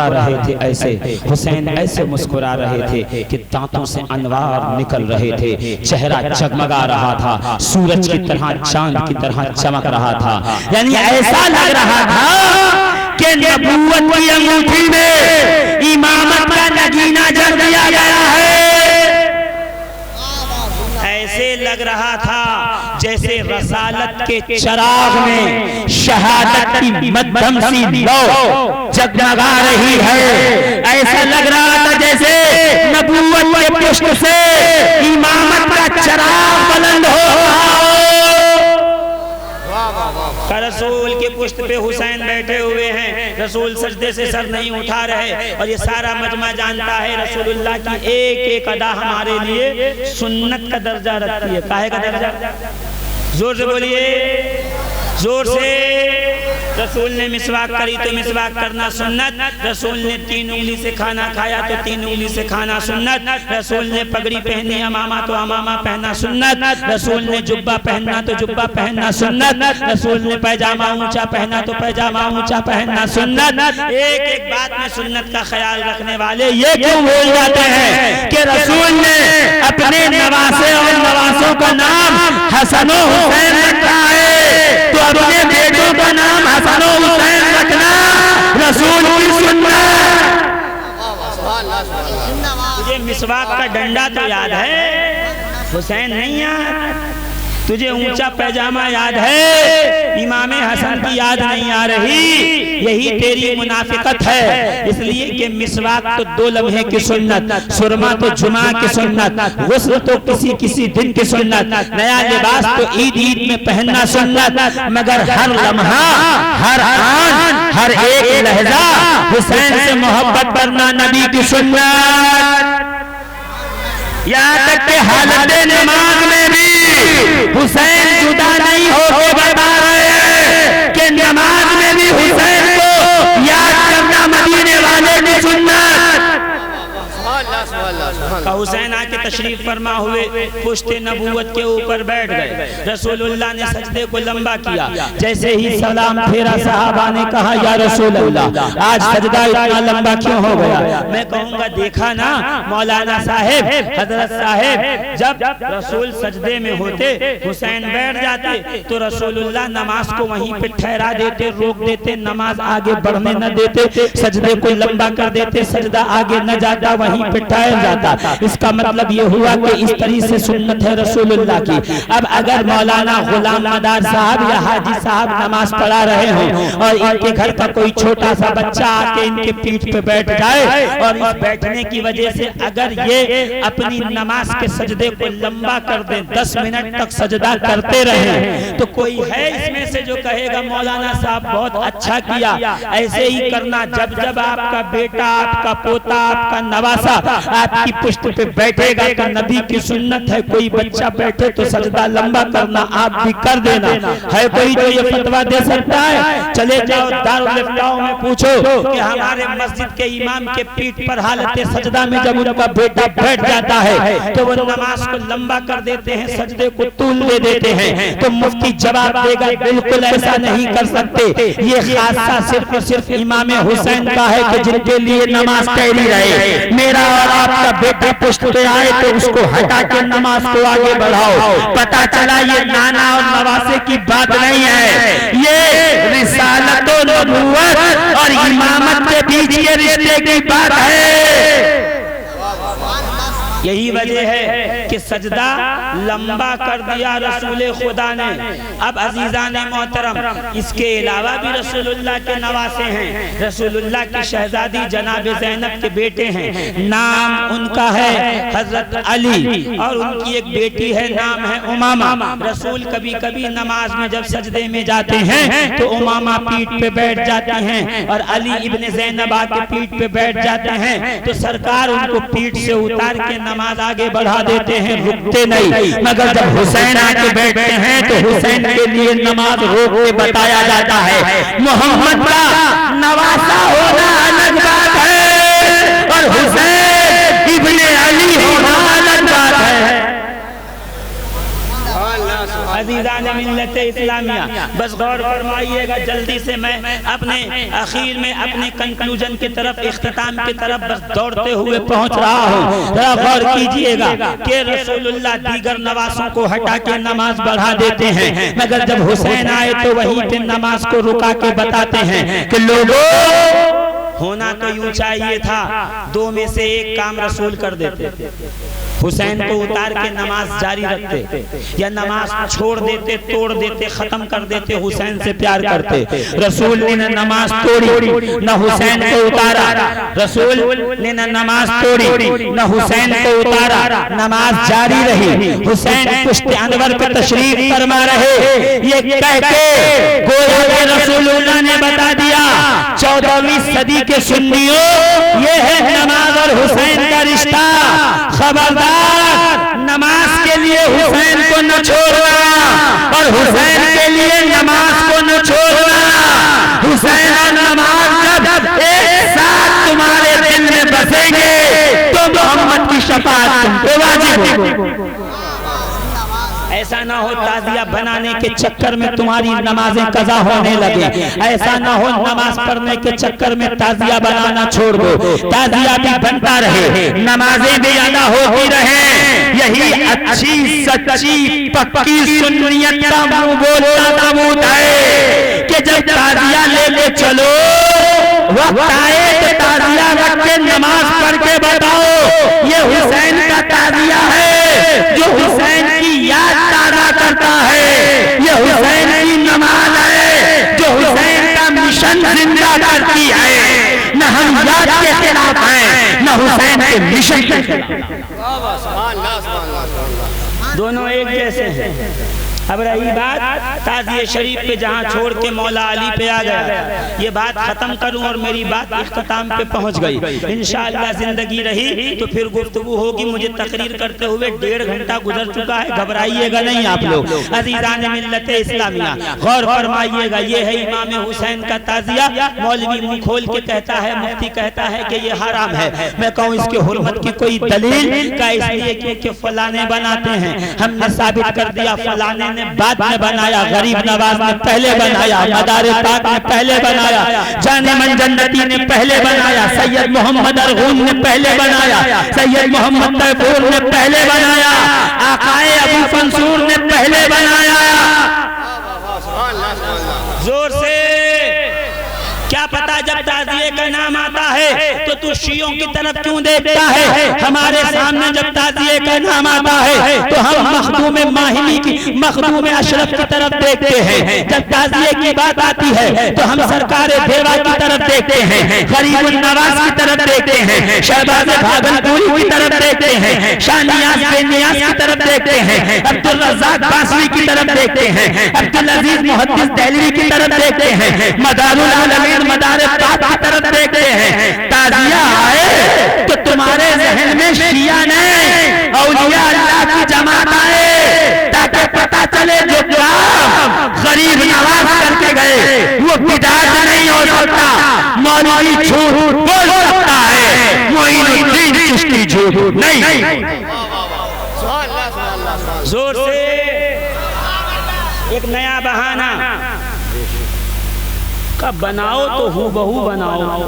रहे थे ऐसे, हुसैन ऐसे मुस्कुरा रहे थे कि दांतों से अनवार निकल रहे थे, चेहरा जगमगा रहा था, सूरज की तरह चांद की तरह चमक रहा था। यानी ऐसा लग रहा था कि नबूवत की अंगूठी में इमामत का नगीना जड़ दिया गया है। ऐसे लग रहा था जैसे रसालत के चराग में शहादत की मध्यम सी लौ जगमगा रही है। ऐसा लग रहा था जैसे नबूवत के पुष्प से इमामत का चराग बुलंद हो रहा हो। रसूल के पुष्प पे हुसैन बैठे हुए हैं, रसूल सजदे से सर नहीं उठा रहे, और ये सारा मजमा जानता है रसूलुल्लाह की एक एक अदा हमारे लिए सुन्नत का दर्जा रखती है। काहे का दर्जा? जोर से बोलिए, जोर से। रसूल ने मिसवाक करी तो मिसवाक करना सुन्नत, रसूल ने 3 उंगली से खाना खाया तो 3 उंगली से खाना सुन्नत, रसूल ने पगड़ी पहनी अमामा तो अमामा पहनना सुन्नत, रसूल ने जुब्बा पहनना तो जुब्बा पहनना सुन्नत, रसूल ने पैजामा ऊंचा पहना तो पैजामा ऊंचा पहनना सुन्नत। एक एक बात में सुन्नत का ख्याल रखने वाले ये क्यों भूल जाते हैं कि रसूल ने अपने नवासे और नवासों का नाम हसन और हुसैन रखा है, तो अपने बेटों का नाम हसन और हुसैन रखना रसूल की सुन्नत। तुझे मिसवाक का डंडा तो याद है, हुसैन नहीं याद। तुझे ऊंचा पैजामा याद है, इमाम हसन की याद नहीं आ रही। यही तेरी मुनाफिकत है। इसलिए कि मिसवाक तो 2 लम्हे की सुन्नत, सुरमा तो जुमा की सुन्नत, गुस्ल तो किसी दिन की सुन्नत, नया लिबास तो ईद में पहनना सुन्नत, मगर हर लम्हा, हर आन, हर एक लहजा हुसैन से मोहब्बत करना नबी की सुन्नत। यहाँ तक के हालत नमाज में भी हुसैन जुदा नहीं होके बता रहे हैं कि नमाज में भी हुसैन को याद करना मदीने वाले की सुन्नत। हुसैन आके तशरीफ फरमा हुए, पुश्ते नबूवत के ऊपर बैठ गए। रसूलुल्लाह ने सजदे को लंबा किया। जैसे ही सलाम फेरा, सहाबा ने कहा या रसूलुल्लाह आज सजदा इतना लंबा क्यों हो गया? मैं कहूँगा देखा ना मौलाना साहेब, हजरत साहेब, जब रसूल सजदे में होते, हुसैन बैठ जाते तो रसूलुल्लाह नमाज को वहीं पे ठहरा देते, रोक देते, नमाज आगे बढ़ने न देते, सजदे को लंबा कर देते, सजदा आगे न जाता, वहीं पे ठहर जाता। इसका मतलब ये हुआ कि इस तरीके से सुन्नत है रसूलुल्लाह की। अब अगर मौलाना गुलाम मदार साहब या हाजी साहब नमाज पढ़ा रहे हों और इनके घर का कोई छोटा सा बच्चा आके इनके पीठ पे बैठ जाए और इस बैठने की वजह से अगर ये अपनी नमाज के सजदे को लंबा कर दें, 10 मिनट तक सजदा करते रहे, तो कोई है इसमें से जो कहेगा मौलाना साहब बहुत अच्छा किया? ऐसे ही करना। जब जब आपका बेटा, आपका पोता, आपका नवासा आपकी पुश्त पे बैठेगा तो नबी की सुन्नत है, कोई बच्चा बैठे तो सजदा लंबा करना आप भी कर देना। है कोई जो ये फतवा दे सकता है? चले जाओ दारुल इफ्ताह में पूछो कि हमारे मस्जिद के इमाम के पीठ पर हालत सजदा में जब उनका बेटा बैठ जाता है तो वो नमाज को लंबा कर देते हैं, सजदे को तूल दे देते हैं। तो मुफ्ती जवाब देगा बिल्कुल ऐसा नहीं कर सकते। ये खासा सिर्फ और सिर्फ इमाम हुसैन का है कि जिनके लिए नमाज टहरी रहे। मेरा और आपका बेटा पुश्त पे आए तो उसको हटा के नमाज को आगे बढ़ाओ। पता चला ये नाना और नवासे की बात नहीं है, ये रिसालत और नबूवत और इमामत के बीच के रिश्ते की बात है। यही वजह है कि सजदा लंबा कर दिया रसूल खुदा ने। अब अजीजान मोहतरम, इसके अलावा भी रसूलुल्लाह के नवासे हैं। रसूलुल्लाह की शहजादी जनाब ज़ैनब के बेटे हैं, नाम उनका है हजरत अली, और उनकी एक बेटी है, नाम है उमामा। रसूल कभी कभी नमाज में जब सजदे में जाते हैं तो उमामा पीठ पे बैठ जाती हैं और अली इब्ने ज़ैनब आके पीठ पे बैठ जाते हैं, तो सरकार उनको पीठ से उतार के नमाज आगे बढ़ा देते हैं, रुकते नहीं। मगर जब हुसैन आके बैठते हैं तो हुसैन के लिए नमाज रोक के बताया जाता है। मोहम्मद का नवासा होना अलग बात है और हुसैन इब्ने अली होना अलग बात है। अजीज़ान मिल्लत इस्लामिया। बस गौर फरमाइएगा, जल्दी से मैं अपने आखिर में अपने कंक्लूजन की तरफ, इख्तिताम की तरफ बस दौड़ते हुए पहुंच रहा हूं। जरा गौर कीजिएगा कि रसूलुल्लाह दीगर नमाजों को हटा के नमाज बढ़ा देते हैं, मगर जब हुसैन आए तो वहीं पे नमाज को रुका के बताते हैं कि लोगों, होना तो यूं चाहिए था, दो में से एक काम रसूल कर देते, हुसैन को उतार के नमाज जारी रखते या नमाज छोड़ देते, तोड़ देते, खत्म कर देते। हुसैन से प्यार करते, रसूल ने न नमाज तोड़ी न हुसैन को उतारा, रसूल ने न नमाज तोड़ी न हुसैन को उतारा, नमाज जारी रही। हुसैन पुश्त अनवर पे तशरीफ फरमा रहे, ये कह के गोया के रसूलुल्लाह ने बता दिया 14वीं सदी के सुन्नियों, ये है नमाज और हुसैन का रिश्ता। खबरदार नमाज के लिए हुसैन को न छोड़ना और हुसैन के लिए नमाज को न छोड़ना। हुसैन और नमाज जब एक साथ तुम्हारे दिल में बसेंगे तो मोहम्मद की शफाअत तुम पे वाजिब होगी। ऐसा ना हो ताजिया बनाने के चक्कर में तुम्हारी नमाजें कज़ा होने लगे, ऐसा ना हो नमाज पढ़ने के चक्कर में ताजिया बनाना छोड़ दो। ताजिया भी बनता रहे, नमाजें भी अदा होती रहे, यही अच्छी सच्ची पक्की सुन्नियत का मुंह बोलता सबूत है कि जब ताजिया लेके चलो, वक्त आए तो ताजिया रख के नमाज पढ़ के बताओ ये हुसैन का ताजिया है जो हुसैन की याद ताज़ा करता है, ये हुसैन की नमाज है जो हुसैन का मिशन जिंदा करती है। न हम याद के खिलाफ हैं न हुसैन के मिशन के खिलाफ, दोनों एक जैसे हैं। अब रही बात ताज़िए शरीफ पे, जहाँ छोड़ के मौला अली पे आ गया, ये बात खत्म करूं और मेरी बात इख्तिताम पे पहुंच गई। इंशाअल्लाह जिंदगी रही तो फिर गुफ्तगू होगी। मुझे तकरीर करते हुए 1.5 घंटा गुजर चुका है, घबराइएगा नहीं आप लोग। अज़ीज़ान मिल्लत इस्लामिया गौर फरमाइएगा, ये है इमाम हुसैन का ताज़िया। मौलवी मुंह खोल के कहता है, मुफ्ती कहता है कि ये हराम है। मैं कहूँ इसके हुर्मत की कोई दलील का, इसलिए क्योंकि फलाने बनाते हैं, हमने साबित कर दिया फलाने ने बाद में बनाया, गरीब नवाज ने पहले बनाया, मदारे पाक ने पहले बनाया, जाने मन जन्नती ने पहले बनाया, सैयद मोहम्मद अरगून ने पहले बनाया, सैयद मोहम्मद तैफूर ने पहले बनाया, आकाए अबू फंसूर ने पहले बनाया। जोर से क्या पता जब ताज़िए का नाम आता है तो तू शियों की तरफ क्यों देखता है? हमारे सामने जब ताज़िए का नाम आता है तो हम मखदूम माहिनी की, मखदूम अशरफ की तरफ देखते हैं। जब ताज़िए की बात आती है तो हम सरकार देवा की तरफ देखते हैं, गरीब नवाज की तरफ देखते हैं, शहबाज भागलपुरी की तरफ देखते हैं, शाहनियाज बेनियाज की तरफ देखते हैं, अब्दुल रज़्ज़ाक बासरी की तरफ देखते हैं, अब्दुल अजीज मुहद्दिस दहलवी की तरफ देखते हैं, मदारुल आलमीन मदारे पाक की तरफ देखते हैं। ताज़िया आए तो तुम्हारे ज़हन में शिया नहीं औलिया अल्लाह की जमात आए, ताकि पता चले जो काम गरीब नवाज करके गए वो बिदात नहीं हो सकता, मौलवी झूठ बोल सकता है, मोइनुद्दीन चिश्ती झूठ नहीं। जोर से एक नया बहाना का बनाओ तो हूबहू बनाओ,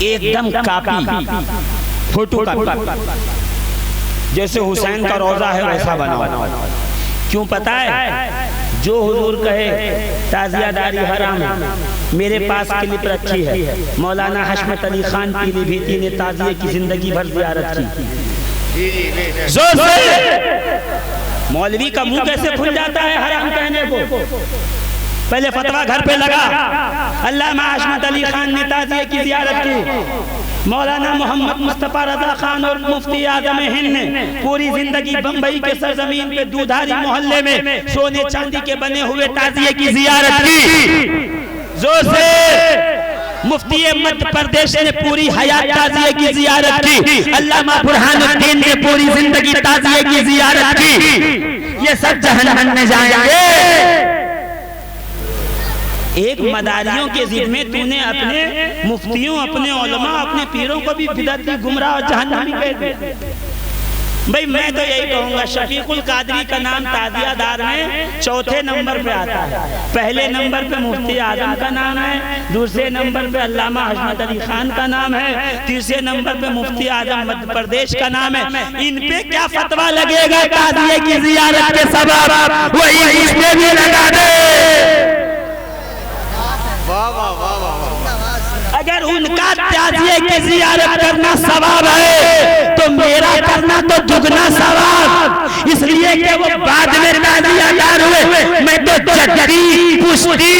एकदम कॉपी, फोटो कॉपी, जैसे हुसैन का रोजा है वैसा बनाओ। क्यों पता है? जो हुजूर कहे ताज़ियादारी हराम है, मेरे पास क्लिप रखी है, मौलाना हशमत अली खान पीलीभीती ने ताज़िए की जिंदगी भर ज़ियारत की। जोर से मौलवी का मुंह कैसे खुल जाता है हराम कहने को? पहले फतवा घर पे लगा, अल्लामा हशमत अली खान ने ताज़िए की ज़ियारत की, मौलाना मोहम्मद मुस्तफ़ा रज़ा खान और मुफ्ती आज़म हिंद ने पूरी जिंदगी बम्बई के सरजमीन पे दूधारी मोहल्ले में सोने चांदी के बने हुए ताज़िए की ज़ियारत की। जोर से मुफ्ती मध्य प्रदेश ने पूरी हयात ताज़िए की ज़ियारत की, अल्लामा बुरहानुद्दीन ने पूरी जिंदगी ताज़िए की ज़ियारत की। ये सब जहन्नम में जाएंगे। एक मदारियों के जिद में तूने अपने मुफ्तियों, अपने उलमा, अपने पीरों को भी बिदअती, गुमराह और जहन्नमी कह दिया। भाई मैं तो यही कहूंगा, शफीकुल कादरी का नाम ताजियादार में चौथे नंबर पे आता है। पहले नंबर पे मुफ्ती आजम का नाम है, दूसरे नंबर पे अल्लामा हजमत अली खान का नाम है, तीसरे नंबर पे मुफ्ती आजम मध्य प्रदेश का नाम है। इन पे क्या फतवा लगेगा ताजिए की जियारत के सबब, वही इसमें भी लगा दे। अगर उनका ताजिए की जियारत करना सवाब है तो मेरा करना तो दुगना सवाब, इसलिए कि वो बाद में ताजियादार हुए, मैं तो जद्दी पुश्ती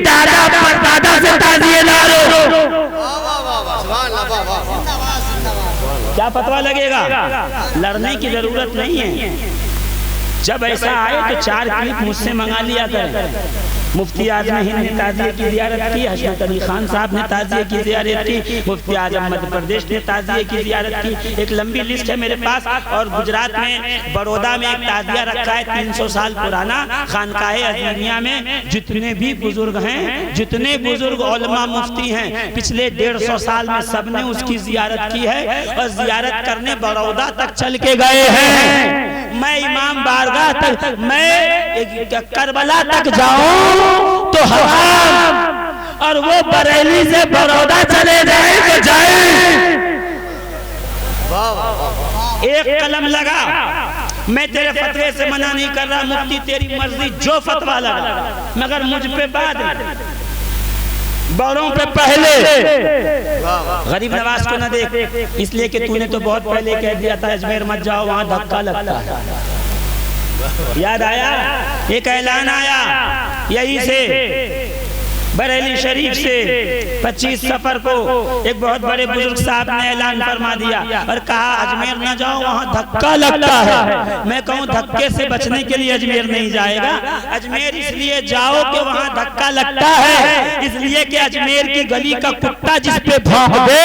दादा परदादा से ताजिएदार हूं। क्या फतवा लगेगा? लड़ने की जरूरत नहीं है। जब ऐसा आए तो 4 क्लिप मुझसे मंगा लिया करें। मुफ्ती आजम हिंद ने ताजिए की जियारत की, हजरत अली खान साहब ने ताजिए की जियारत की, मुफ्ती आजम मध्य प्रदेश ने ताजिए की जियारत की। एक लंबी लिस्ट है मेरे पास। और गुजरात में बड़ौदा में एक ताजिया रखा है 300 साल पुराना, खानकाहे अजमीरिया में जितने भी बुजुर्ग हैं, जितने बुजुर्ग उलमा मुफ्ती हैं, पिछले 150 साल में सबने उसकी जियारत की है और जियारत करने बड़ौदा तक चल के गए हैं। मैं इमाम बारगाह तक, मैं करबला तक जाऊं तो हराम, और वो बरेली से बड़ौदा चले जाए तो जाए। एक कलम लगा, मैं तेरे फतवे से मना नहीं कर रहा, मुफ्ती तेरी मर्जी, जो फतवा लगा, मगर मुझ पे बाद बड़ों पे पहले। गरीब नवाज को न देख, इसलिए कि तूने तो बहुत पहले कह दिया था अजमेर मत जाओ, वहां धक्का लगता है। याद आया? एक ऐलान आया यहीं से बरेली शरीफ से 25 सफर को एक बहुत बड़े बुजुर्ग साहब ने ऐलान फरमा दिया और कहा अजमेर न जाओ, वहाँ धक्का लगता है। मैं कहूँ धक्के से बचने के लिए अजमेर नहीं जाएगा, अजमेर इसलिए जाओ कि वहाँ धक्का लगता है, इसलिए कि अजमेर की गली का कुत्ता जिस पे भौंक दे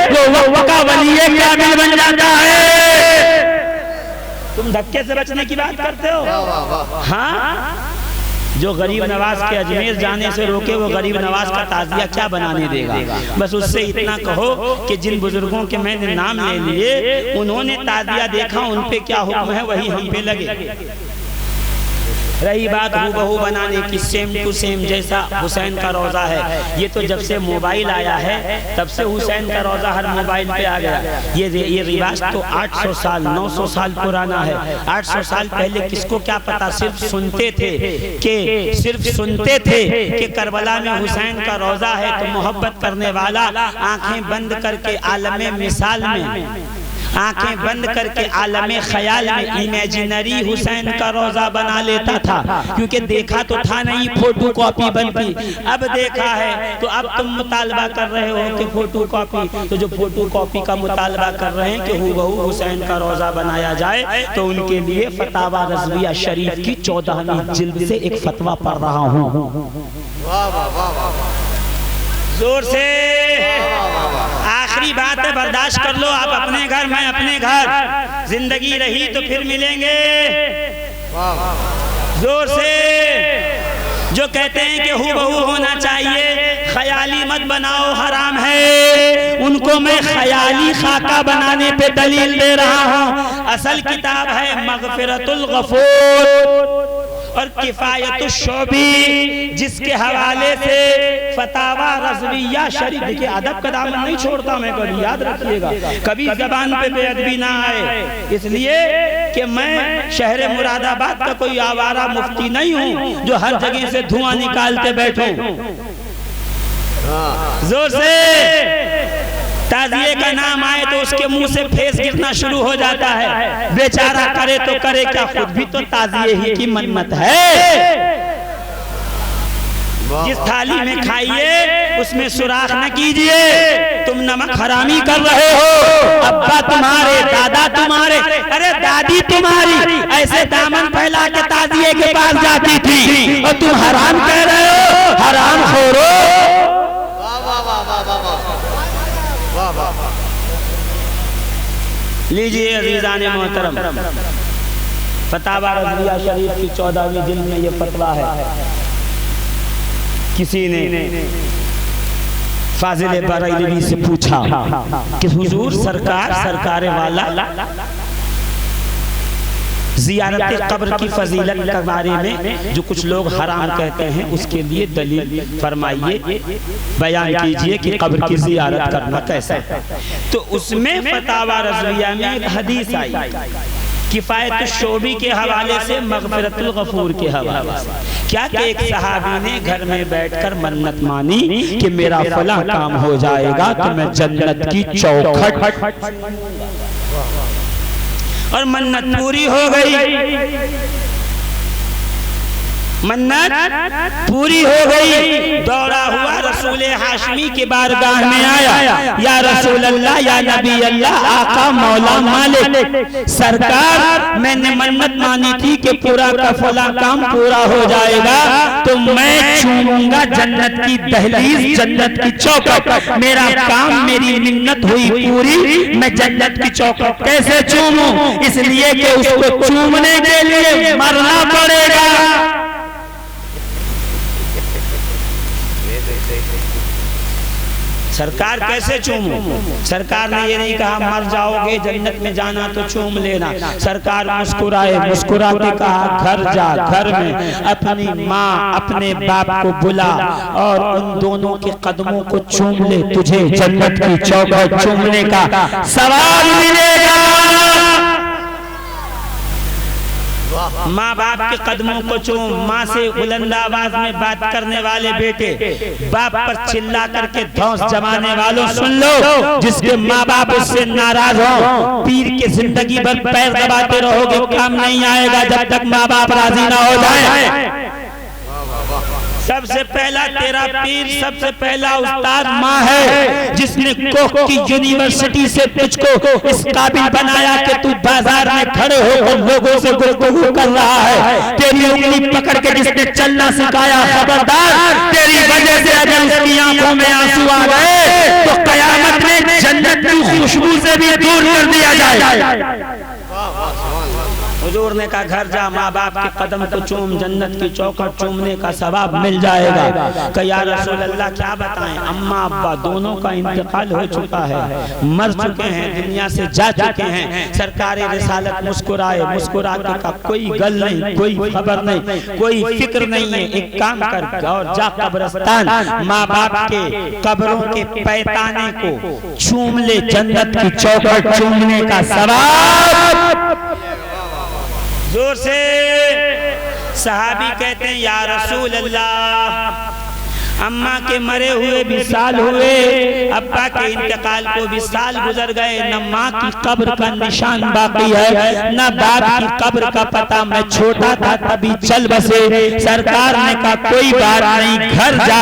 वो वक्त का वलीए कामिल बन जाता है। तुम धक्के से बचने की बात करते हो? हाँ, जो गरीब नवाज के अजमेर जाने से रोके वो गरीब नवाज का ताजिया क्या बनाने देगा? बस उससे इतना कहो कि जिन बुजुर्गों के मैंने नाम ले लिए उन्होंने ताजिया देखा, उन पे क्या हुक्म है वही हम पे लगे। रही बात हूबहू बनाने की, सेम टू सेम जैसा हुसैन का रोजा है, ये तो जब से मोबाइल आया है तब से हुसैन का रोजा हर मोबाइल पे आ गया। ये रिवाज तो 800 साल 900 साल पुराना है। 800 साल पहले किसको क्या पता, सिर्फ सुनते थे कि करबला में हुसैन का रोजा है, तो मोहब्बत करने वाला आंखें बंद करके आलमे मिसाल में, आंखें बंद करके आलमे ख्याल में इमेजिनरी हुसैन का रोजा बना लेता था, क्योंकि देखा तो था नहीं फोटो कॉपी बनती। अब देखा है तो अब तुम मुतालबा कर रहे हो कि फोटो कॉपी, तो जो फोटो कॉपी का मुतालबा कर रहे हैं कि हूबहू हुसैन का रोजा बनाया जाए, तो उनके लिए फतावा रज़विया शरीफ की 14वीं जिल्द से एक फतवा पढ़ रहा हूँ। जोर से आखिरी बात है, बर्दाश्त कर लो। आप अपने घर, मैं अपने घर, जिंदगी रही तो फिर मिलेंगे। जोर से। जो कहते हैं कि हूबहू होना चाहिए, ख्याली मत बनाओ, हराम है, उनको मैं ख्याली खाका बनाने पे दलील दे रहा हूँ। असल किताब है मग़फ़िरतुल गफ़ूर और किफ़ायतुश शोबी, जिसके हवाले से फतावा रज़विया शरीफ, देखिए अदब का दामन नहीं छोड़ता मैं कभी, याद रखिएगा, कभी जबान पे बेअदबी ना आए, इसलिए कि मैं शहर मुरादाबाद का कोई आवारा मुफ्ती नहीं हूँ जो हर जगह से धुआं निकालते बैठूं। जोर से। ताजिए का नाम आए तो उसके मुंह से फेस गिरना शुरू हो जाता है। बेचारा करे तो करे क्या, खुद भी तो ताजिए ही की मन्नत है। जिस थाली में खाइए उसमें सुराख न कीजिए। तुम नमक हरामी कर रहे हो। अब्बा तुम्हारे, दादा तुम्हारे, अरे दादी तुम्हारी ऐसे दामन फैला के ताजिए के पास जाती थी और तुम हराम कह रहे हो, हराम खोरो। लीजिए अजीजान मोहतरम, फतावा रज़विया शरीफ की 14वीं जिल्द में ये फतवा है। किसी ने फाजिल बरेलवी से पूछा कि हुजूर सरकार वाला ज़ियारत कब्र की फजीलत के बारे में जो कुछ लोग हराम कहते हैं, उसके लिए दलील फरमाइए, बयान कीजिए कि कब्र की ज़ियारत करना कैसा है। तो उसमें फतावा रज़विया में एक हदीस आई किफ़ायत शोबी के हवाले से, मग़फ़िरतुल गफ़ूर के हवाले से। क्या कि एक सहाबी ने घर में बैठकर मन्नत मानी कि मेरा फला काम हो जाएगा तो मैं जन्नत की चौखट, और मन्नत पूरी हो गई, मन्नत पूरी हो गई। दौड़ा हुआ रसूल हाशमी के बारगाह में आया, या रसूल अल्लाह, या नबी अल्लाह, आका मौला मालिक, सरकार मैंने मन्नत मानी थी कि पूरा का फला काम पूरा हो जाएगा तो मैं चूमूंगा जन्नत की दहलीज, जन्नत की चौखट, मेरा काम, मेरी मिन्नत हुई पूरी, मैं जन्नत की चौखट कैसे चूमूं, इसलिए कि उसको चूमने के लिए मरना पड़ेगा। सरकार कैसे चूमूं? सरकार ने ये नहीं कहा मर जाओगे जन्नत में जाना तो चूम लेना। सरकार मुस्कुराए, मुस्कुरा के कहा घर जा, घर में अपनी माँ अपने बाप को बुला और उन दोनों के कदमों को चूम ले, तुझे जन्नत की चौखट चूमने का सवाब मिलेगा। माँ बाप के कदमों को चूम, माँ से बुलंद आवाज में बात करने वाले बेटे, बाप पर चिल्ला करके धौंस जमाने वालों सुन लो, जिसके माँ बाप उससे नाराज हो, पीर के जिंदगी भर पैर दबाते रहोगे, काम नहीं आएगा जब तक माँ बाप राजी ना हो जाए। सबसे पहला तेरा पीर, सबसे पहला उस्ताद माँ है, जिसने कोक की यूनिवर्सिटी से तुझको इस काबिल बनाया कि तू बाजार में खड़े होकर लोगों से गुफ्तगू कर रहा है। तेरी उंगली पकड़ के जिसने चलना सिखाया, खबरदार तेरी वजह से अगर उसकी आंखों में आंसू आ गए तो कयामत में जन्नत की खुशबू से भी दूर कर दिया जाए। हुजूर ने कहा घर जा, माँ बाप के कदम को चूम, जन्नत की चौखट चूमने का सवाब मिल जाएगा। कहा या रसूल अल्लाह क्या बताएं, अम्मा अब्बा दोनों का इंतकाल हो चुका है, मर चुके हैं, दुनिया से जा चुके हैं। सरकार रिसालत मुस्कुराए, मुस्कुरा के कहा कोई गल नहीं, कोई खबर नहीं, कोई फिक्र नहीं है, एक काम कर और जा कब्रिस्तान, माँ बाप के कब्रों के पैताने को चूम ले, जन्नत की चौखट चूमने का सवाब। जोर से सहाबी कहते हैं या रसूल अल्लाह, अम्मा के मरे हुए भी साल हुए, अब्बा के इंतकाल को भी साल गुजर गए, न माँ की कब्र का निशान बाकी है, न बाप की कब्र का पता, मैं छोटा था तभी चल बसे। सरकार ने कहा कोई बात नहीं, घर जा,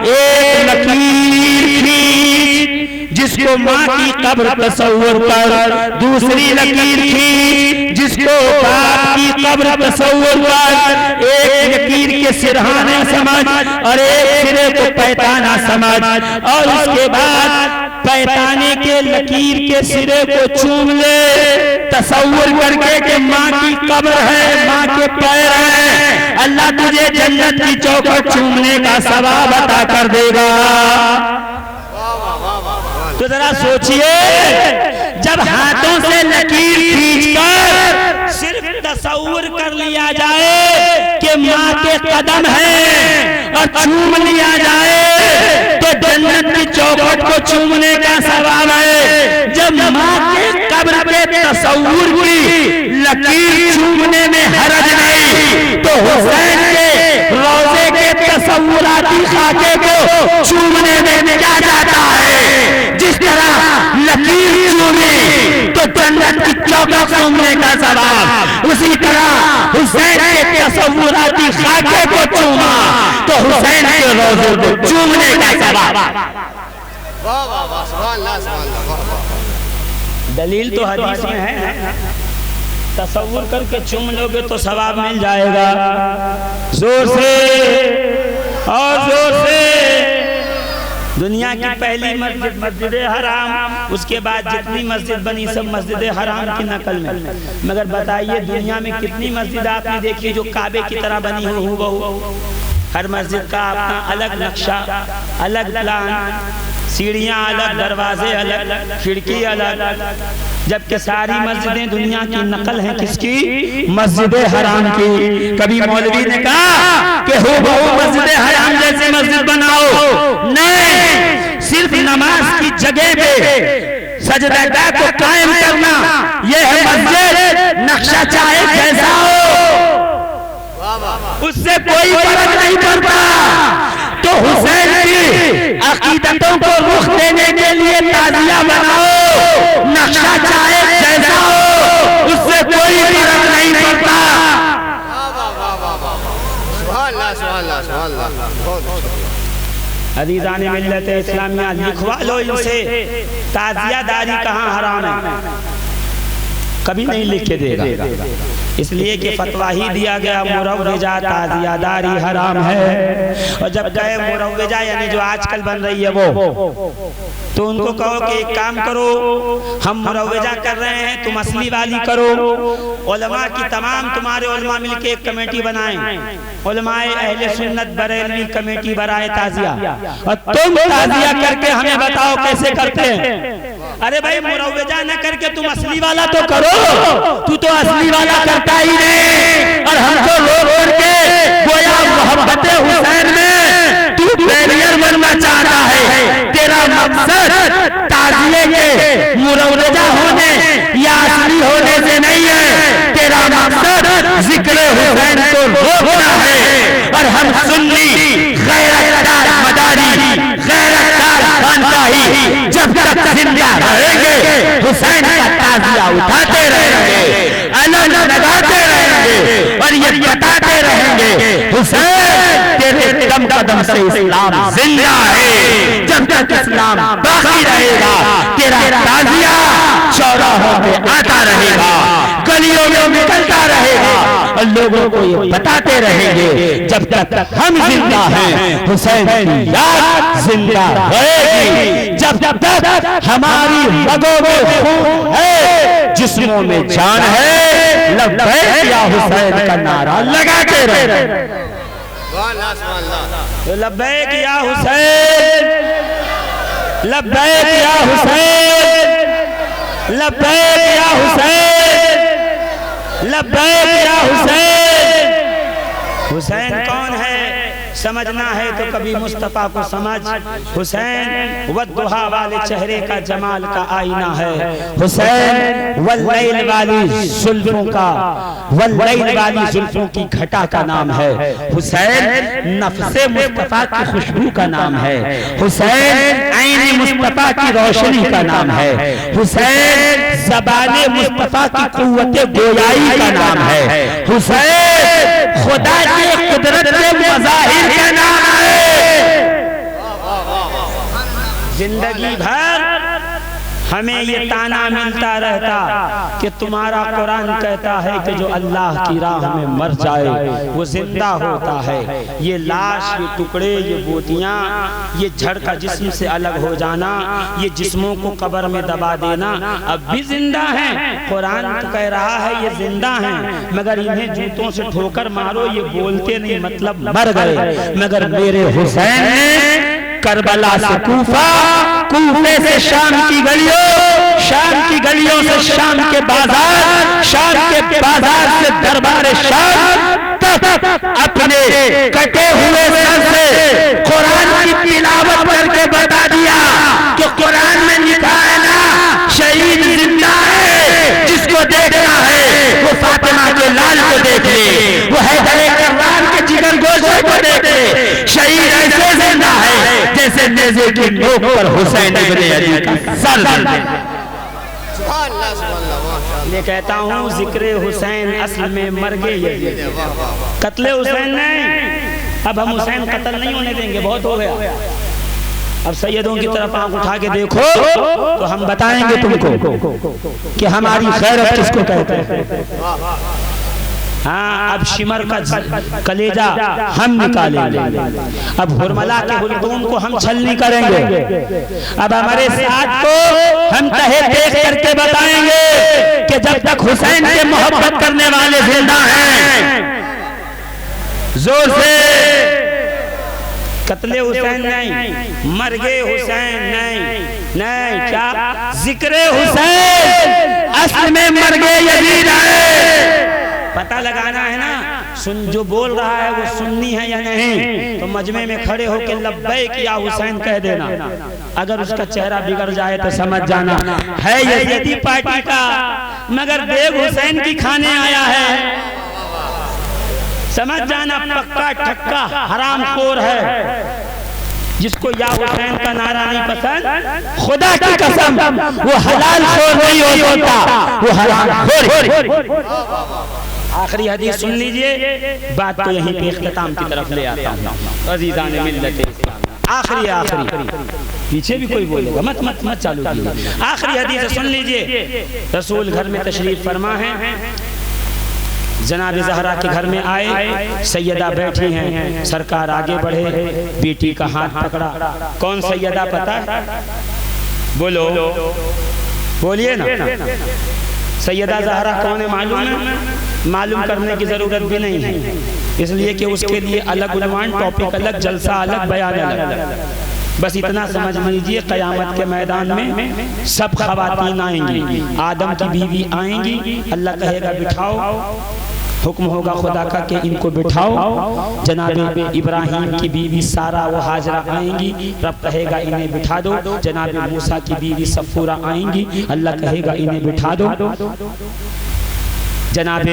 एक लकीर थी जिसको माँ की कब्र तस्वुर कर, दूसरी लकीर थी जिसको बाप की कब्र तस्वुर कर, एक लकीर के सिरहाने समझ और एक सिरे को पैताना समझ, और उसके बाद पैताने के लकीर के सिरे को चूम ले, तस्वुर करके कि माँ की कब्र है, माँ के पैर हैं, अल्लाह तुझे जन्नत की चौखट चूमने का सवाब अता कर देगा। तो जरा सोचिए, जब हाथों से लकीर खींचकर सिर्फ तस्वुर कर लिया जाए कि माँ के कदम हैं और चूम लिया जाए तो जन्नत की चौखट को चूमने का सवाब है। जब माँ के कब्र पे तस्वुर की लकीर चूमने में हरज नहीं तो हुसैन के रोज़े के तस्वुराती खाके को चूमने में क्या जाता है। जिस तरह लकीर चूमी तो जन्नत की चौखट चूमने का सवाब, उसी तरह हुसैन के तस्वुराती खाके को चूमा तो हुसैन के रोज़े को चूमने का सवाब। दलील तो हदीस में है, तस्वुर करके चूम लोगे तो सवाब मिल जाएगा। जोर से और जोर से। दुनिया की पहली मस्जिद मस्जिद हराम, उसके बाद जितनी मस्जिद बनी सब मस्जिद हराम की नकल में। मगर बताइए दुनिया में कितनी मस्जिद आपने देखी जो काबे की तरह बनी हो हूबहू। हर मस्जिद का अपना अलग नक्शा, अलग प्लान, सीढ़ियाँ अलग, दरवाजे अलग, खिड़की अलग। जबकि सारी मस्जिदें दुनिया की नकल हैं किसकी? मस्जिद हराम की। कभी मौलवी ने कहा कि हूबहू मस्जिद हराम जैसे मस्जिद बनाओ, नहीं, सिर्फ नमाज की जगह पे सजदा को कायम करना, यह है मस्जिद। नक्शा चाहे जैसा हो, उससे कोई फर्क नहीं पड़ता। तो हुसैन की अकीदतों को रुख देने के लिए ताजिया बनाओ, नक्शा चाहे जैसा हो, उससे कोई फर्क नहीं पड़ता। अजीज़ान मिल्लत इस्लामिया, लिखवा लो इनसे ताजियादारी कहाँ हराम है, कभी नहीं लिख के देगा, इसलिए कि फतवा ही दिया गया मुरव्वजा ताजियादारी हराम है। और जब कहे मुरव्वजा यानी जो आजकल बन रही है वो, तो उनको कहो कि एक काम करो, हम मुरव्वजा कर रहे हैं, तुम असली वाली करो। उलमा की तमाम तुम्हारे उलमा मिलके एक कमेटी बनाएं, उलमाए अहले सुन्नत बरेलवी कमेटी बनाए ताजिया, और तुम ताजिया करके हमें बताओ कैसे करते हैं। अरे भाई मुरव्वजा न करके तुम असली वाला तो करो, तू तो असली वाला करता ही नहीं, और हमको लोग करके गोया मोहब्बत हुसैन में तू बैरियर बनना चाहता है। तेरा मकसद ताजिए के मुरव्वजा होने या असली होने से नहीं है, तेरा मकसद जिक्र हुसैन को रोकना है। और हम सुन्नी गैरतदार मदारी गैरतदार खानकाही जब तक जिंदा रहेंगे, हुसैन का ताजिया उठाते रहेंगे, अलग लगाते रहेंगे, और ये बताते रहेंगे हुसैन तेरे कदम कदम से इस्लाम जिंदा है। जब तक इस्लाम बाकी रहेगा, तेरा ताजिया चौराहों पे आता रहेगा, गलियों में निकलता रहेगा, और लोगों को ये बताते रहेंगे जब तक हम जिंदा हैं हुसैन की याद जिंदा रहेगी। जब तक हमारी रगों में खून है, जिस्मों में जान है, लब्बैक या हुसैन का नारा लगाते रहे। लब्बैक या हुसैन, लब्बैक या हुसैन, लब्बैक या हुसैन, लब्बैक या हुसैन। हुसैन कौन है समझना है तो कभी मुस्तफा को समझ। हुसैन वद्दुहा वाले चेहरे का जमाल का आईना है। हुसैन वल्लैल वाली जुल्फों का, वल्लैल वाली जुल्फों की घटा का नाम है। हुसैन नफ्से मुस्तफा की खुशबू का नाम है। हुसैन ऐन मुस्तफा की रोशनी का नाम है। हुसैन ज़बाने मुस्तफा की कुव्वते गोयाई का नाम है। हुसैन खुदा की कुदरत के मज़ाहिर का नाम है। जिंदगी भर हमें ये ताना मिलता रहता कि तुम्हारा कुरान कहता है कि जो अल्लाह की राह में मर जाए वो जिंदा होता है। ये लाश, ये टुकड़े, ये बोटियां, ये झड़ का जिस्म से अलग हो जाना, ये जिस्मों को कब्र में दबा देना अब भी जिंदा हैं। कुरान तो कह रहा है ये जिंदा हैं, मगर इन्हें जूतों से ठोकर मारो ये बोलते नहीं, मतलब मर गए। मगर मेरे हुसैन ने करबला से कूफा, कूफे से शाम की गलियों, शाम की गलियों से शाम के बाजार, शाम के बाजार से दरबार शाम तक अपने कटे हुए सर से कुरान की तिलावत करके बता दिया कि कुरान में लिखा है ना, शहीद जिंदा है, जिसको देखना है वो फातिमा के लाल को देख ले, वो हैदर कररार के जिगर गोशे को देख ले। शहीद ऐसे जिंदा है जैसे नेज़े की नोक पर हुसैन इब्ने अली का सर। मैं कहता हूँ जिक्र हुसैन असल में मर गए, कत्ले हुसैन नहीं। अब हम हुसैन कत्ल नहीं होने देंगे, बहुत हो गया। अब सैयदों की तरफ आंख उठा के देखो तो हम बताएंगे तुमको कि हमारी गैरत किसको कहते हैं। हाँ, अब शिमर का कलेजा हम निकालेंगे, अब हुरमला के हुलकूम को हम छलनी करेंगे, अब हमारे साथ को हम तहे देख करके बताएंगे कि जब तक हुसैन से मोहब्बत करने वाले जिंदा हैं, जोर से कत्ले हुसैन नहीं, मर गए हुसैन नहीं, नहीं, क्या जिक्र हुसैन असल में मर गए यजीद है। पता लगाना है ना, सुन जो बोल रहा है वो सुन्नी है या नहीं, तो मजमे में खड़े होकर लब्बैक या हुसैन कह देना। अगर उसका चेहरा बिगड़ जाए तो समझ जाना है यजीदी पार्टी का, मगर बेग हुसैन की खाने आया है। समझ जाना पक्का ठक्का हरामखोर है, जिसको या हुसैन का नारा नहीं पसंद, खुदा की कसम वो हलाल खोर नहीं होता, वो हराम खोर। आखिरी हदीस सुन लीजिए, बात को यहीं पे इख्तिताम की तरफ ले आता हूँ। अजीज़ान मिल्लत इस्लाम, आखिरी पीछे भी कोई बोलेगा मत मत मत चालू कीजिए। आखिरी हदीस सुन लीजिए। रसूल घर में तशरीफ फरमा है, जनाब ज़हरा के घर में आए, सैयदा बैठी हैं, सरकार आगे बढ़े, बेटी का हाथ पकड़ा। कौन सैयदा पता है? बोलो, बोलिए ना। सैयदा ज़हरा कौन है मालूम है? मालूम करने की ज़रूरत भी नहीं है, इसलिए कि उसके लिए अलग उन्वान, टॉपिक अलग, जलसा अलग, बयान अलग। बस इतना समझ लीजिए, क़यामत के मैदान में सब ख़वातीन आएंगी, आदम की बीवी आएंगी, अल्लाह कहेगा बिठाओ, हुक्म होगा खुदा का कि इनको बिठाओ। जनाब इब्राहीम की बीवी सारा व हाजरा आएंगी, रब कहेगा इन्हें बिठा दो। जनाब मूसा की बीवी सफूरा आएंगी, अल्लाह कहेगा इन्हें बिठा दो। जनाब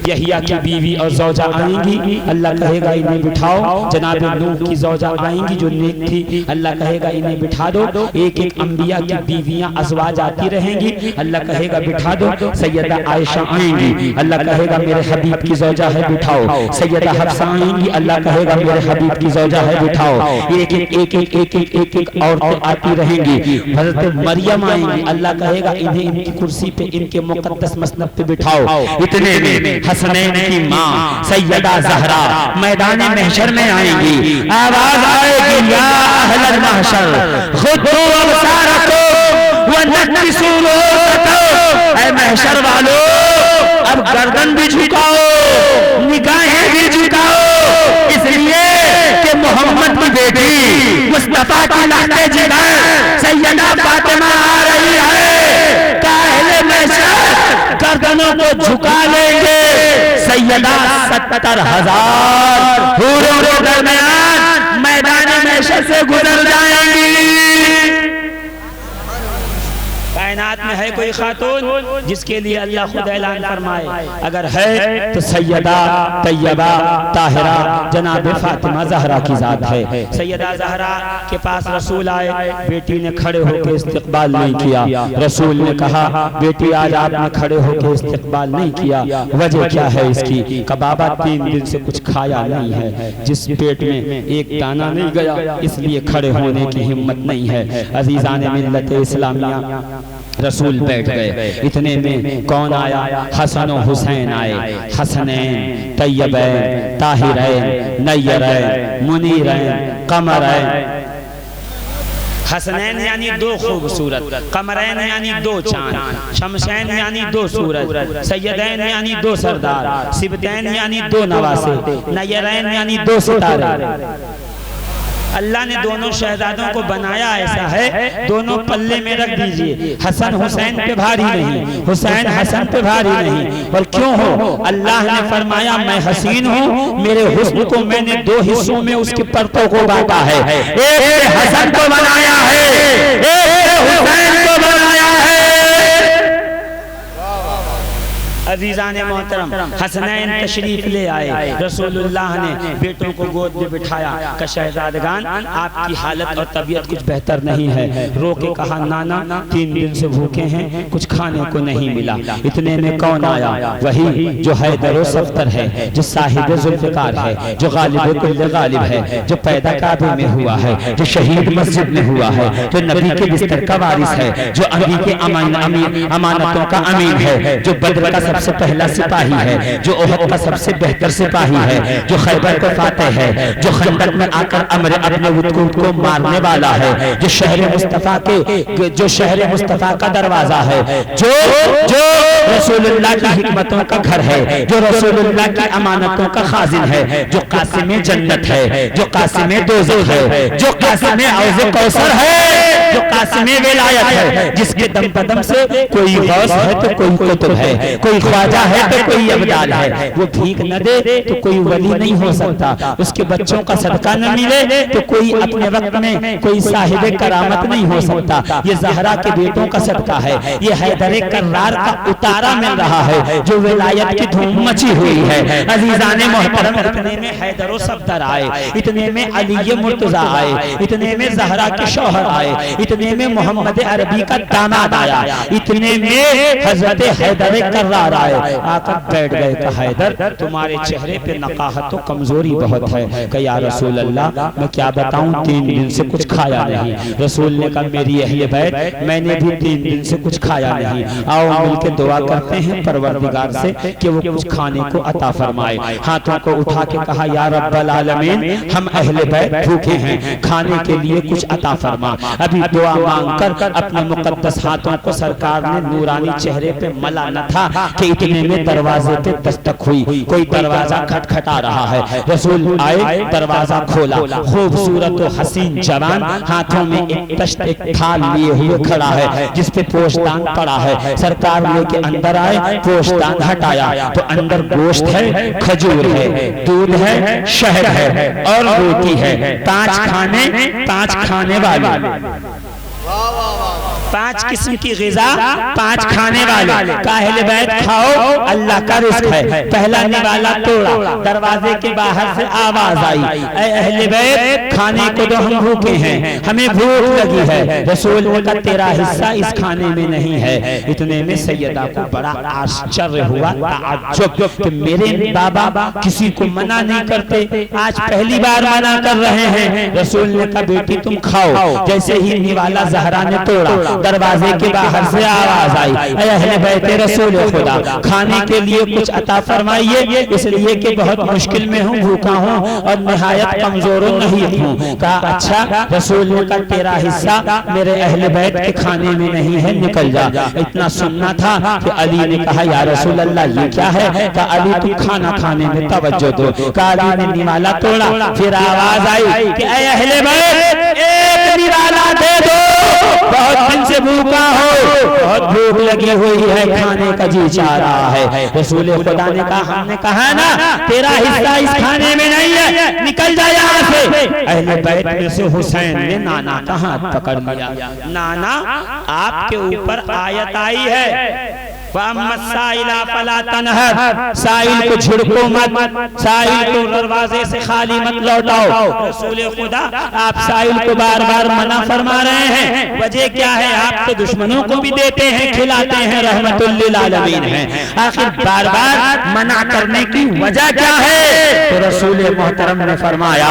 यहिया की बीवी और जौजा आएंगी, अल्लाह कहेगा इन्हें बिठाओ। जनाब नूह की जौजा आएंगी जो नेक थी, अल्लाह कहेगा इन्हें बिठा दो। एक एक अंबिया की बीवियां अज़वाज आती रहेंगी, अल्लाह कहेगा बिठा दो। सैयदा आयशा आएंगी, अल्लाह कहेगा मेरे हबीब की जौजा है बिठाओ। सैयदा हफ्सा आएंगी, अल्लाह कहेगा मेरे हबीब की जौजा है बिठाओ। एक एक एक एक एक एक एक एक औरतें आती रहेंगी। हज़रत मरियम आएंगी, अल्लाह कहेगा इन्हें इनकी कुर्सी पे, इनके मुक़द्दस मसनद पे बिठाओ। इतने में हसनैन की माँ सैयदा ज़हरा मैदान महशर में आएंगी, आवाज आएगी या अहलल महशर खुदू अबसारकुम व नक्किसू रुऊसकुम। ऐ महशर वालों, अब गर्दन भी झुकाओ, निगाहें भी झुकाओ, इसलिए कि मोहम्मद की बेटी मुस्तफा की लहज़े जिगर सैयदा फातिमा आ रही है। काहिले महशर गर्दनों को झुका लेंगे, सैयदा 70,000 हूरों के दरमियान मैदान महशर से गुजर जाएंगी। कायनात में है कोई खातून जिसके लिए अल्लाह खुद ऐलान फरमाए? अगर है तो सैयदा तैयबा ताहिरा जनाब फातिमा ज़हरा की ज़ात है। सैयदा ज़हरा के पास रसूल आए, बेटी ने खड़े होकर इस्तकबाल नहीं किया। रसूल ने कहा बेटी आज आपने खड़े होकर इस्तकबाल नहीं किया, वजह क्या है इसकी? का बाबा 3 दिन से कुछ खाया नहीं है, जिस पेट में एक दाना नहीं गया इसलिए खड़े होने की हिम्मत नहीं है। अजीज़ान मिल्लत इस्लामिया, रसूल बैठ गए। इतने में कौन आया? हसन और हुसैन आए। हसनैन तैयबैन ताहिरैन नय्यरैन मुनीरैन कमरैन। हसनैन यानी 2 खूबसूरत, कमरैन यानी 2 चांद, शमशैन यानी 2 सूरज, सैयदैन यानी 2 सरदार, सिबतैन यानी 2 नवासे, नय्यरैन यानी 2 सितारे। अल्लाह ने दोनों शहजादों को बनाया ऐसा है, दोनों पल्ले में रख दीजिए। हसन हुसैन पे भारी नहीं, हुसैन हसन पे भारी नहीं। और क्यों हो? अल्लाह ने फरमाया मैं हसीन हूँ, मेरे हुस्न को मैंने 2 हिस्सों में उसके परतों को बांटा है। एक हसन को बनाया है, एक हुसैन को बनाया है। अजीज़ान मोहतरम, हसनैन तशरीफ ले आए, रसूलुल्लाह ने बेटों को गोद में बिठाया। का शहजादगान आपकी हालत और तबीयत कुछ बेहतर नहीं है। रो के कहा नाना 3 दिन से भूखे हैं, कुछ खाने को नहीं मिला। इतने में कौन आया? वही जो हैदर सफ्तर है, जो साहिब जुल्फ़िकार है, जो गालिब कुल्ल गालिब है, जो पैदा काबे में हुआ है, जो शहीद मस्जिद में हुआ है, जो नबी के बिस्तर का वारिस है, जो अभी के अमानतों का अमीन है, जो बद्र का सबसे सबसे पहला सिपाही है, जो ओहद का सबसे बेहतर सिपाही है, जो खैबर को फातेह है, जो खंदक में आकर अपने वुतूद को मारने वाला है, जो शहर मुस्तफा का दरवाजा है, जो रसूलुल्लाह की हिकमतों का घर है, जो रसूलुल्लाह की अमानतों का खाजिन है, जो कासिम जन्नत है, जो कासिम दोज़ख है, जो कासिम औज़ कौसर है, जो कासिम विलायत है, जिसके दम पदम से कोई गौस है तो कोई कुतुब है, कोई ख्वाजा है तो कोई अब्दाल है। वो भीख न दे तो कोई वली नहीं हो सकता, उसके बच्चों का सदका न मिले तो कोई अपने वक्त में कोई साहिब करामत नहीं हो सकता। ये ज़हरा के बेटों का सदका है, ये हैदर कर्रार का उतारा मिल रहा है, जो विलायत की धूम मची हुई है। अजीज़ाने मोहतरम, इतने में हैदर सफदर आए, इतने में अली मुर्तज़ा आए, इतने में ज़हरा के शौहर आए, इतने में मोहम्मद अरबी का दामाद आया, इतने में हजरत हैदर कर्रार आए। आकर बैठ गए, कहा हैदर तुम्हारे चेहरे पे नकाहत तो कमजोरी बहुत है। कहा या रसूल अल्लाह मैं क्या बताऊं, 3 दिन से कुछ खाया नहीं। रसूल ने कहा मेरी अहले बैत मैंने भी 3 दिन से कुछ खाया नहीं, आओ मिलकर दुआ करते हैं परवरदिगार से कि वो कुछ खाने को अता फरमाए। हाथों को उठा के कहा या रब्बल आलमीन हम अहले बैत भूखे हैं, खाने के लिए कुछ अता फरमा। अभी दुआ मांगकर अपने मुकद्दस हाथों को सरकार ने नूरानी चेहरे पे मला न था कि इतने में दरवाजे पे दस्तक हुई, कोई दरवाजा खटखटा रहा है। रसूल आए, दरवाजा खोला, खूबसूरत और हसीन जवान हाथों में एक तश्त एक थाल लिए हुए खड़ा है, जिस पे पोशदान पड़ा है। सरकार लेके अंदर आए, पोशदान हटाया तो अंदर गोश्त है, खजूर है, दूध है, शहद है और रोटी है। 5 खाने वाले, 5 किस्म की ग़िज़ा, 5 खाने वाले। अहले बैत खाओ, अल्लाह का रिज़्क़ है। पहला निवाला तोड़ा, दरवाजे के बाहर से आवाज आई, ऐ अहले बैत खाने को दो, हम भूखे हैं, हमें भूख लगी है। रसूल ने कहा तेरा हिस्सा इस खाने में नहीं है। इतने में सैयदा को बड़ा आश्चर्य हुआ, ताज्जुब कि मेरे बाबा किसी को मना नहीं करते, आज पहली बार मना कर रहे हैं। रसूल ने कहा बेटी तुम खाओ। जैसे ही निवाला ज़हरा ने तोड़ा, दरवाजे के बाहर से आवाज आई, ऐ अहले बैत रसूल खुदा खाने के लिए कुछ अता फरमाइए, इसलिए कि बहुत मुश्किल में हूँ, भूखा हूँ और निहायत कमजोर नहीं हूँ। कहा अच्छा। रसूल ने कहा तेरा हिस्सा मेरे अहले बैत के खाने में नहीं है, निकल जा। इतना सुनना था कि अली ने कहा या रसूल अल्लाह ये क्या है? कहा अली तुम खाना खाने में तवज्जो दो। कहा अली ने निवाला तोड़ा, फिर आवाज आई कि ऐ अहले बैत एक निवाला दे दो, बहुत दिन से भूखा हो, बहुत भूख लगी हुई है, खाने का जी चाह रहा है। रसूल खुदा ने कहा हमने कहा ना तेरा हिस्सा इस खाने में नहीं है, निकल जा यहाँ से। अहले बैत में से हुसैन ने नाना का हाथ पकड़ लिया, नाना आपके ऊपर आयत आई है, साइल को झिड़को मत, साइल को दरवाजे से खाली मत लौटाओ। रसूल खुदा आप साइल को बार बार मना फरमा रहे हैं, वजह क्या है? आप तो दुश्मनों को भी देते हैं, खिलाते हैं, रहमतुल लिल आलमीन हैं, आखिर बार बार मना करने की वजह क्या है? तो रसूल मोहतरम ने फरमाया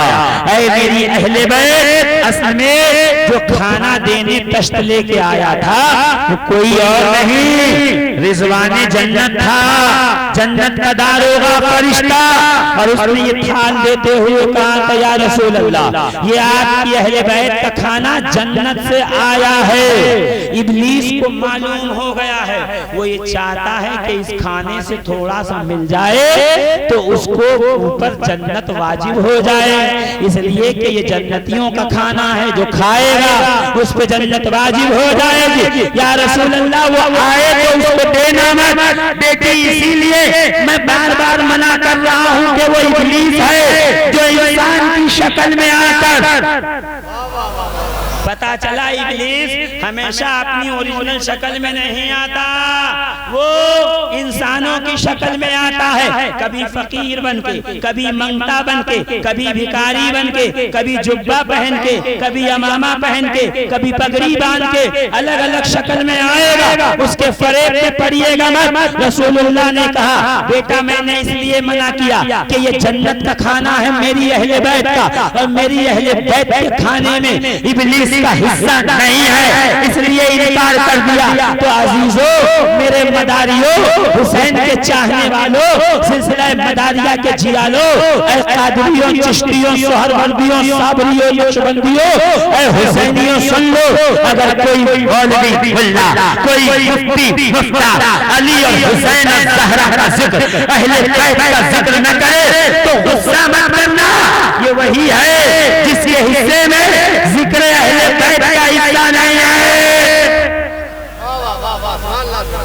ऐ मेरी अहले बैत, असल में जो खाना देने तश्त लेके आया था वो कोई और नहीं, रिजवाने जन्नत था, जन्नत का दारोगा फरिश्ता। और उसने ये थाल देते हुए कहा या रसूल अल्लाह ये आपकी अहले बैत का खाना जन्नत से आया है। इब्लीस को मालूम हो गया है, वो ये चाहता है कि इस खाने से थोड़ा सा मिल जाए तो उसको ऊपर जन्नत वाजिब हो जाए, इसलिए कि ये जन्नतियों का खाना है, जो खाएगा उस पे जन्नत वाजिब हो जाएगी। या रसूल अल्लाह वो आए तो उसको देना मत, बेटी इसीलिए मैं बार बार मना कर रहा हूँ कि वो इब्लीस है जो इंसान की शक्ल में आकर, पता चला इब्लीस हमेशा अपनी ओरिजिनल शक्ल में नहीं आता, वो इंसानों की शक्ल में आता है, कभी फकीर बनके, कभी मंगता बनके, कभी भिखारी बनके, कभी जुब्बा पहन के, कभी अमामा पहन के, कभी पगड़ी बांध के, अलग अलग शक्ल में आएगा, उसके फरेब में पड़िएगा मत। रसूलुल्लाह ने कहा बेटा मैंने इसलिए मना किया कि ये जन्नत का खाना है मेरी अहले बैत का, और मेरी अहले बैत के खाने में इब्लीस का हिस्सा नहीं है, इसलिए इनकार कर दिया। तो अजीजों, मेरे मदारियों, हुसैन के चाहने वालों, सिलसिला मदारिया के जियालों, कादरियों, चिश्तियों, सोहरवर्दियों, साबरियों, नक्शबंदियों, हुसैनियों, सुन लो, अगर कोई मौलवी मुल्ला, कोई मुफ्ती मुफ्ता अली और हुसैन और ज़हरा का जिक्र, अहले बैत का जिक्र न करे तो गुस्सा मत करना। ये वही है जिसके हिस्से में जिक्र अहले बैत का हिस्सा नहीं है।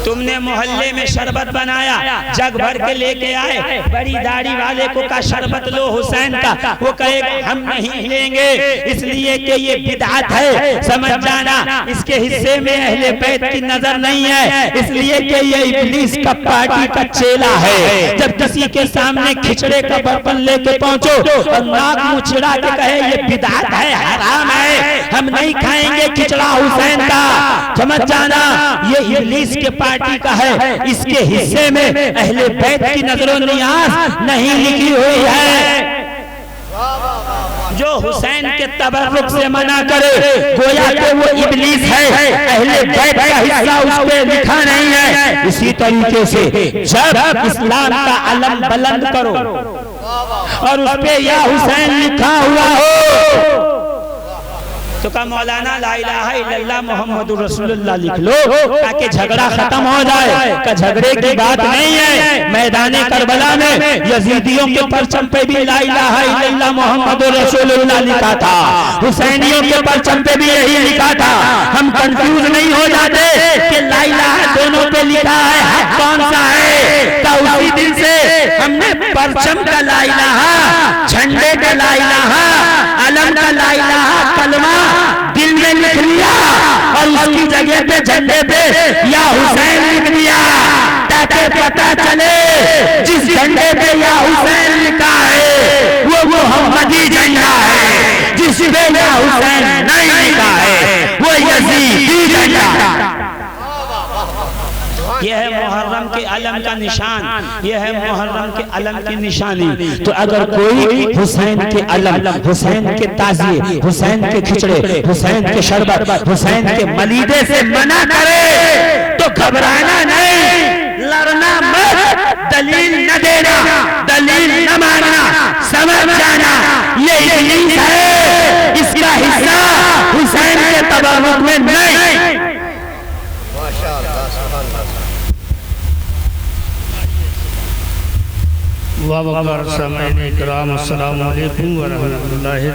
तुमने मोहल्ले में शरबत बनाया, जग भर के लेके आए, बड़ी दाढ़ी वाले को का शरबत लो हुसैन का, वो कहेगा हम नहीं लेंगे, इसलिए कि ये बिदअत है, समझ जाना। इसके हिस्से में अहले बैत की नजर नहीं है, इसलिए कि ये इब्लीस का पार्टी का चेला है। जब किसी के सामने खिचड़े का बर्तन लेके पहुंचो और नाक मुचड़ा के कहे ये बिदअत है, हराम है, हम नहीं खाएंगे खिचड़ा हुसैन का, समझ जाना ये इब्लीस के पार्टी का है। इसके हिस्से में अहले बैत की नजरों नियाज नहीं लिखी हुई है। जो हुसैन के तबर्रुक से मना करे गोया कि वो इब्लीस है, अहले बैत का हिस्सा उस पे लिखा नहीं है। इसी तरीके से जब इस्लाम का अलम बुलंद करो और उस पे या हुसैन लिखा हुआ हो तो का मौलाना ला इलाहा इल्लल्लाह मुहम्मदुर रसूलुल्लाह लिख लो ताकि झगड़ा खत्म हो जाए। का झगड़े की बात नहीं है। मैदाने करबला में यजीदियों के परचम पे भी ला इलाहा इल्लल्लाह मुहम्मदुर रसूलुल्लाह लिखा था, हुसैनियों के परचम पे भी यही लिखा था। हम कंफ्यूज नहीं हो जाते कि ला इलाहा दोनों पे लिखा है, हक कौन सा है। का उसी दिन से हमने परचम का ला इलाहा, झंडे का ला इलाहा, अलम का ला इलाहा कलमा दिल में लिख लिया और उसकी जगह पे झंडे पे या हुसैन लिख दिया ताकि पता चले जिस झंडे पे या हुसैन लिखा है वो मोहम्मदी झंडा है, जिस पे या हुसैन नहीं लिखा है वो यजीदी झंडा। यह है मुहर्रम के अलम का निशान, यह है मुहर्रम के अलम की निशानी। तो अगर कोई हुसैन के अलम, हुसैन के ताजिए, हुसैन के खिचड़े, हुसैन के शरबत, हुसैन के मलीदे से मना करे तो घबराना नहीं, लड़ना मत, दलील न देना, दलील न मानना, समझ जाना ये इब्लीस है, इसका हिस्सा हुसैन के तबर्रुक में नहीं। वाह वाह, समय इकराम, अस्सलामु अलैकुम व रहमतुल्लाहि।